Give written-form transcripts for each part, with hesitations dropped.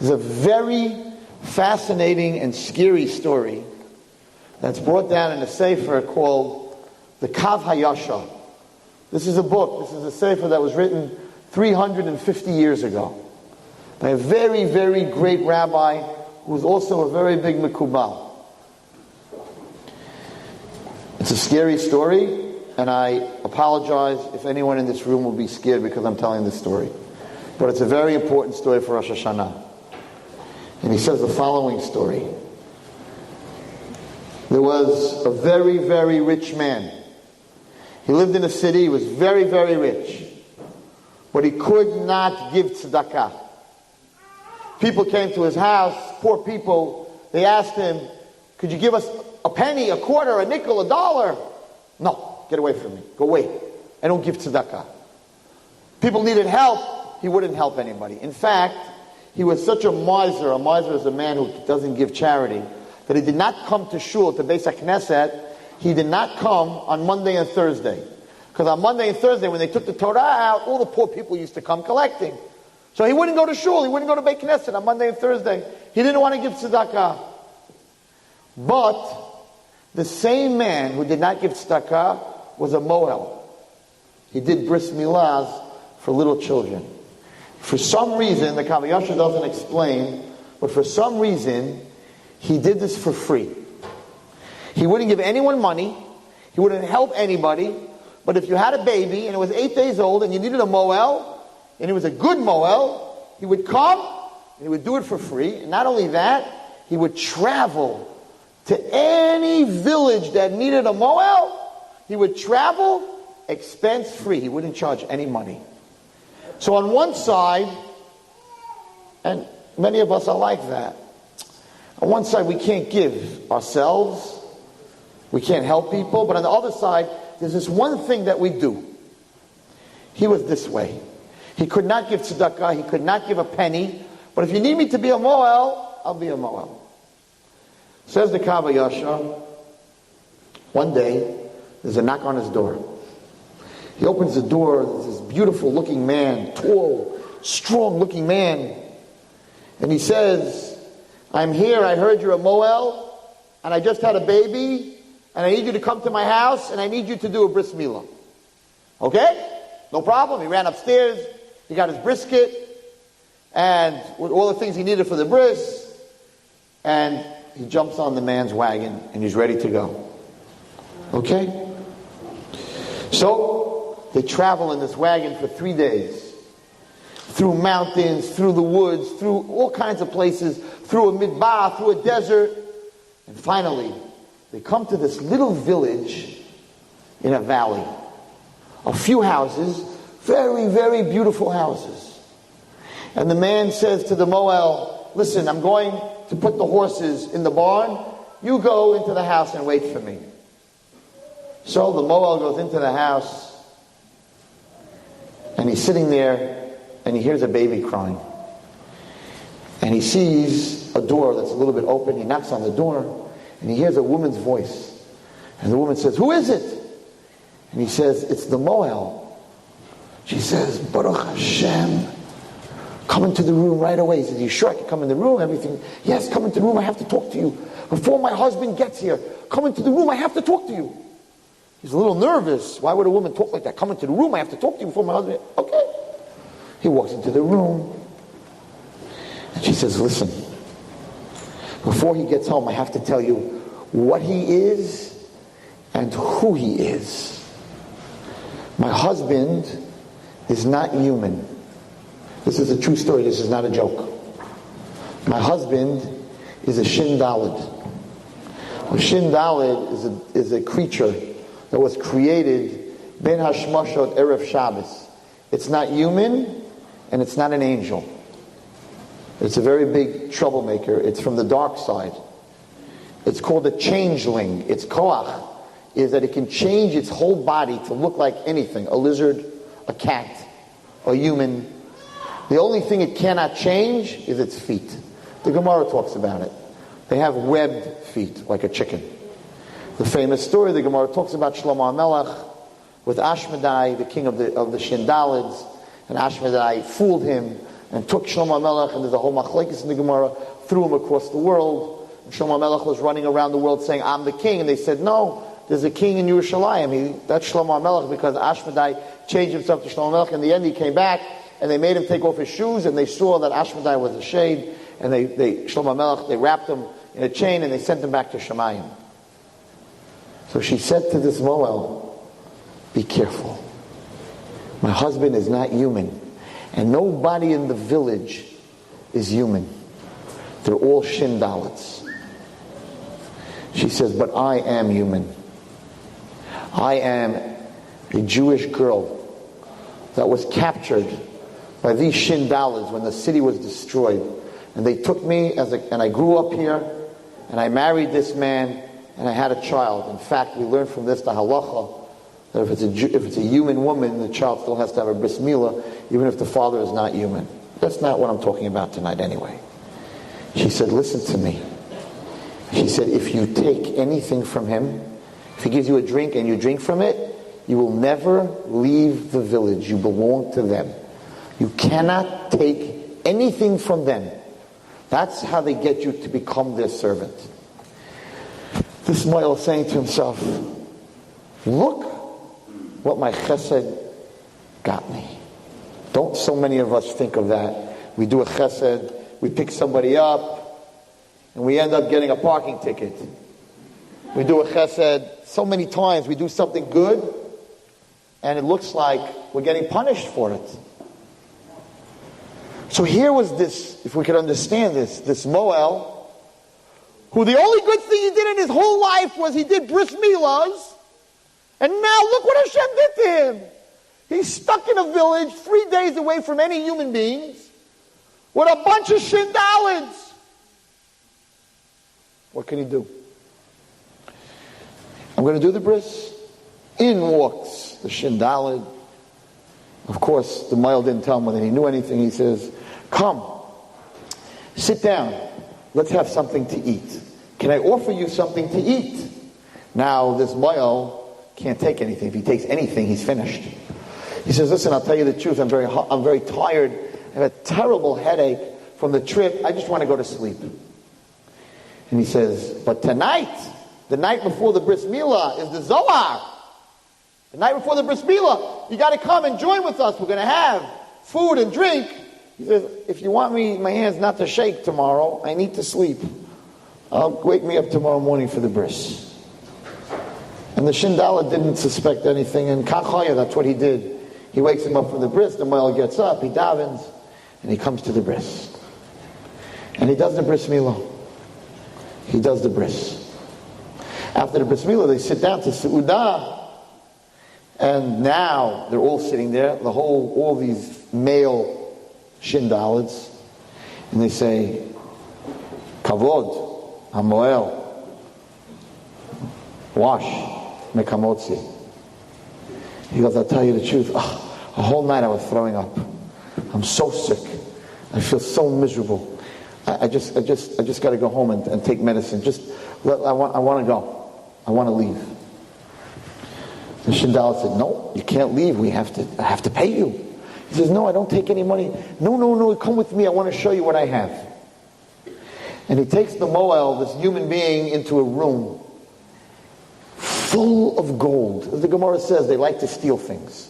There's a very fascinating and scary story that's brought down in a sefer called the Kav HaYashar. This is a book, this is a sefer that was written 350 years ago by a very, very great rabbi who was also a very big Mekubal. It's a scary story, and I apologize if anyone in this room will be scared because I'm telling this story. But it's a very important story for Rosh Hashanah. And he says the following story. There was a very, very rich man. He lived in a city, he was very, very rich. But he could not give tzedakah. People came to his house, poor people, they asked him, could you give us a penny, a quarter, a nickel, a dollar? No, get away from me. Go away. I don't give tzedakah. People needed help. He wouldn't help anybody. In fact, he was such a miser. A miser is a man who doesn't give charity, that he did not come to shul, to Beis HaKnesset. He did not come on Monday and Thursday. Because on Monday and Thursday, when they took the Torah out, all the poor people used to come collecting. So he wouldn't go to shul. He wouldn't go to Beis HaKnesset on Monday and Thursday. He didn't want to give tzedakah. But the same man who did not give tzedakah was a moel. He did bris milahs for little children. For some reason, the Kav HaYashar doesn't explain, but for some reason, he did this for free. He wouldn't give anyone money. He wouldn't help anybody. But if you had a baby and it was 8 days old and you needed a moel, and he was a good moel, he would come and he would do it for free. And not only that, he would travel to any village that needed a moel. He would travel expense free. He wouldn't charge any money. So on one side, and many of us are like that, on one side we can't give ourselves, we can't help people, but on the other side, there's this one thing that we do. He was this way. He could not give tzedakah, he could not give a penny, but if you need me to be a moel, I'll be a moel. Says the Kav HaYashar, one day, there's a knock on his door. He opens the door, there's this beautiful looking man, tall, strong looking man. And he says, I'm here, I heard you're a moel, and I just had a baby, and I need you to come to my house, and I need you to do a bris milah. Okay? No problem. He ran upstairs, he got his brisket, and with all the things he needed for the bris, and he jumps on the man's wagon, and he's ready to go. Okay? So, they travel in this wagon for 3 days. Through mountains, through the woods, through all kinds of places, through a midbar, through a desert. And finally, they come to this little village in a valley. A few houses, very, very beautiful houses. And the man says to the moel, listen, I'm going to put the horses in the barn. You go into the house and wait for me. So the moel goes into the house, and he's sitting there, and he hears a baby crying. And he sees a door that's a little bit open. He knocks on the door, and he hears a woman's voice. And the woman says, who is it? And he says, it's the moel. She says, Baruch Hashem, come into the room right away. He says, you sure I can come in the room? Everything. Yes, come into the room. I have to talk to you. Before my husband gets here, come into the room. I have to talk to you. He's a little nervous. Why would a woman talk like that? Come into the room. I have to talk to you before my husband. Okay. He walks into the room. And she says, listen, before he gets home, I have to tell you what he is and who he is. My husband is not human. This is a true story. This is not a joke. My husband is a Shin Daled. A Shin Daled is a creature that was created Ben Hashmashot Erev Shabbos. It's not human, and it's not an angel. It's a very big troublemaker. It's from the dark side. It's called a changeling. Its koach is that it can change its whole body to look like anything. A lizard, a cat, a human. The only thing it cannot change is its feet. The Gemara talks about it. They have webbed feet, like a chicken. The famous story, the Gemara talks about Shlomo HaMelech with Ashmedai, the king of the Shindalids, and Ashmedai fooled him and took Shlomo HaMelech, and there's a whole machlekes in the Gemara, threw him across the world. And Shlomo HaMelech was running around the world saying, I'm the king. And they said, no, there's a king in Yerushalayim. That's Shlomo HaMelech, because Ashmedai changed himself to Shlomo HaMelech. In the end, he came back, and they made him take off his shoes, and they saw that Ashmedai was a shade, and Shlomo HaMelech, they wrapped him in a chain, and they sent him back to Shemayim. So she said to this Moel, be careful. My husband is not human, and nobody in the village is human. They're all Shindalits. She says, but I am human. I am a Jewish girl that was captured by these Shindalits when the city was destroyed. And they took me, and I grew up here, and I married this man, and I had a child. In fact, we learned from this the halacha, that if it's a human woman, the child still has to have a bris milah, even if the father is not human. That's not what I'm talking about tonight anyway. She said, listen to me. She said, if you take anything from him, if he gives you a drink and you drink from it, you will never leave the village. You belong to them. You cannot take anything from them. That's how they get you to become their servant. This Moel is saying to himself, look what my chesed got me. Don't so many of us think of that. We do a chesed, we pick somebody up, and we end up getting a parking ticket. We do a chesed so many times, we do something good, and it looks like we're getting punished for it. So here was this, if we could understand this Moel, who the only good thing he did in his whole life was he did bris milahs, and now look what Hashem did to him. He's stuck in a village 3 days away from any human beings with a bunch of Shindalids. What can he do? I'm going to do the bris. In walks the Shindalid. Of course, the Moel didn't tell him whether he knew anything. He says, come, sit down. Let's have something to eat. Can I offer you something to eat? Now, this Moel can't take anything. If he takes anything, he's finished. He says, listen, I'll tell you the truth. I'm very tired. I have a terrible headache from the trip. I just want to go to sleep. And he says, but tonight, the night before the bris milah, is the Zohar. The night before the bris milah, you got to come and join with us. We're going to have food and drink. He says, if you want my hands not to shake tomorrow, I need to sleep. Wake me up tomorrow morning for the bris. And the Shindala didn't suspect anything, and Kachaya, that's what he did. He wakes him up for the bris, the Moel gets up, he davens, and he comes to the bris. And he does the bris milah. He does the bris. After the bris milah, they sit down to Seudah, and now they're all sitting there, all these male Shindalids, and they say, Kavod, HaMoel, wash. Mekamotzi. He goes, I'll tell you the truth. A whole night I was throwing up. I'm so sick. I feel so miserable. I just got to go home and take medicine. I want to go. I want to leave. The Shindal said, no, you can't leave. I have to pay you. He says, no, I don't take any money. No, come with me. I want to show you what I have. And he takes the Moel, this human being, into a room full of gold. As the Gemara says, they like to steal things.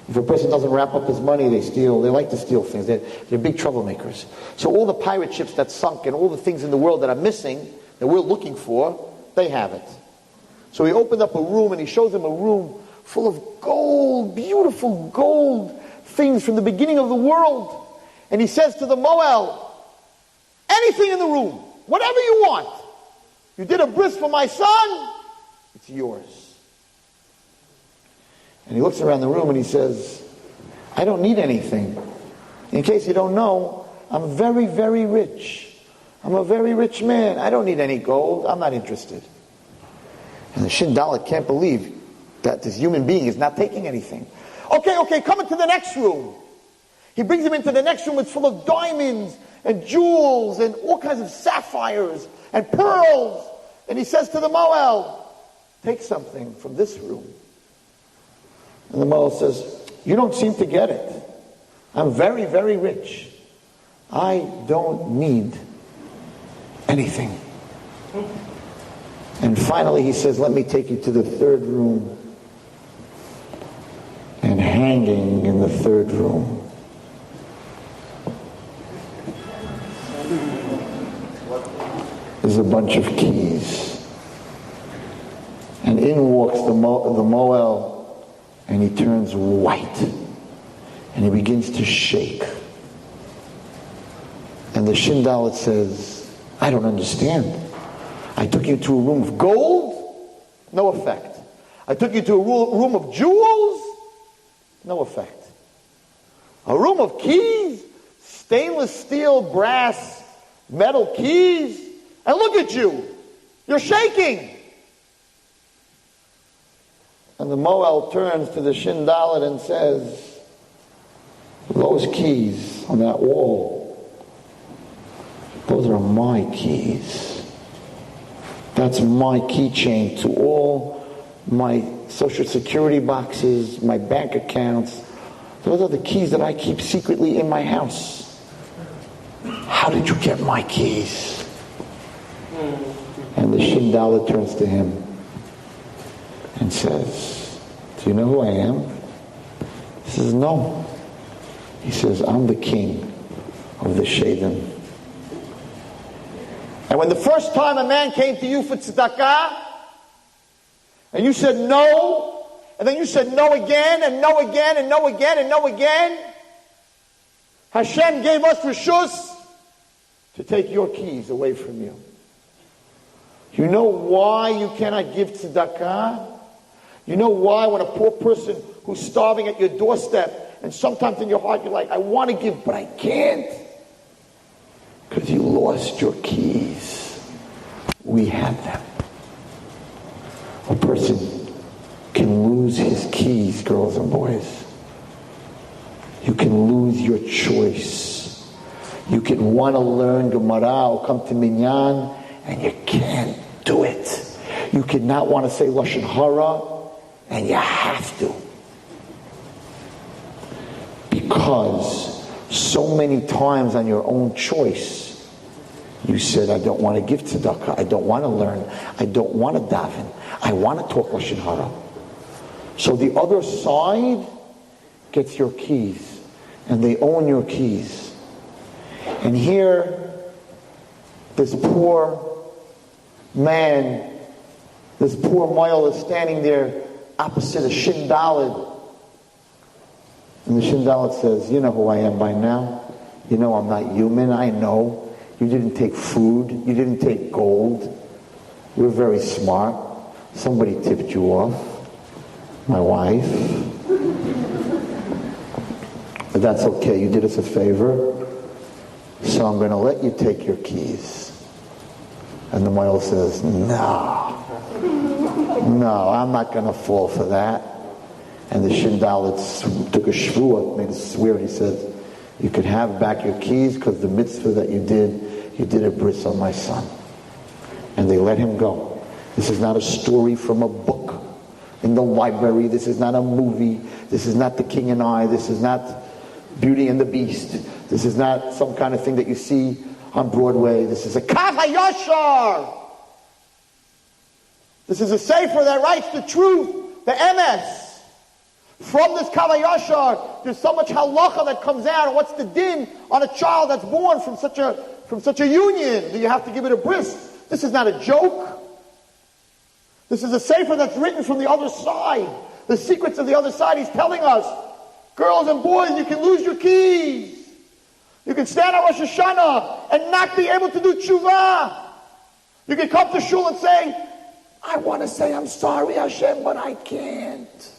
If a person doesn't wrap up his money, they steal. They like to steal things. They're big troublemakers. So all the pirate ships that sunk and all the things in the world that are missing, that we're looking for, they have it. So he opened up a room and he shows them a room full of gold, beautiful gold things from the beginning of the world. And he says to the Moel, anything in the room, whatever you want. You did a bris for my son, it's yours. And he looks around the room and he says, I don't need anything. In case you don't know, I'm very, very rich. I'm a very rich man. I don't need any gold. I'm not interested. And the Shindalit can't believe that this human being is not taking anything. Okay, come into the next room. He brings him into the next room. It's full of diamonds and jewels and all kinds of sapphires and pearls. And he says to the Moel, take something from this room. And the Moel says, you don't seem to get it. I'm very, very rich. I don't need anything. And finally he says, let me take you to the third room. And hanging in the third room is a bunch of keys. And in walks the Moel, and he turns white. And he begins to shake. And the Shindalet says, I don't understand. I took you to a room of gold, no effect. I took you to a room of jewels, no effect. A room of keys, stainless steel, brass, metal keys, and look at you. You're shaking. And the Moel turns to the Shindalet and says, those keys on that wall, those are my keys. That's my keychain to all my Social Security boxes, my bank accounts. Those are the keys that I keep secretly in my house. How did you get my keys? And the Shindalet turns to him and says, do you know who I am? He says, no. He says, I'm the king of the Shadim. And when the first time a man came to you for tzedakah, and you said no, and then you said no again, and no again, and no again, and no again, Hashem gave us reshus to take your keys away from you. You know why you cannot give tzedakah? You know why when a poor person who's starving at your doorstep, and sometimes in your heart you're like, I want to give, but I can't? Because you lost your keys. We have them. A person can lose his keys, girls and boys. You can lose your choice. You can want to learn Gemara or come to Minyan, and you can't do it. You cannot want to say Lashon Hara, and you have to. Because so many times on your own choice, you said, I don't want to give tzedakah, I don't want to learn, I don't want to daven, I want to talk Lashon Hara. So the other side gets your keys, and they own your keys. And here, this poor man, this poor Moel is standing there opposite a Shindalet. And the Shindalet says, you know who I am by now. You know I'm not human. I know. You didn't take food. You didn't take gold. We're very smart. Somebody tipped you off. My wife. But that's okay. You did us a favor. So I'm going to let you take your keys. And the Moel says, no, I'm not going to fall for that. And the Shindalet took a shvuah, made a swear, and he said, you can have back your keys because the mitzvah that you did a bris on my son. And they let him go. This is not a story from a book in the library. This is not a movie. This is not The King and I. This is not Beauty and the Beast. This is not some kind of thing that you see on Broadway. This is a Kav HaYashar. This is a sefer that writes the truth, the emes. From this Kav HaYashar, there's so much halacha that comes out. And what's the din on a child that's born from such a union? Do you have to give it a bris? This is not a joke. This is a sefer that's written from the other side. The secrets of the other side. He's telling us, girls and boys, you can lose your keys. You can stand on Rosh Hashanah and not be able to do tshuva. You can come to shul and say, I want to say I'm sorry, Hashem, but I can't.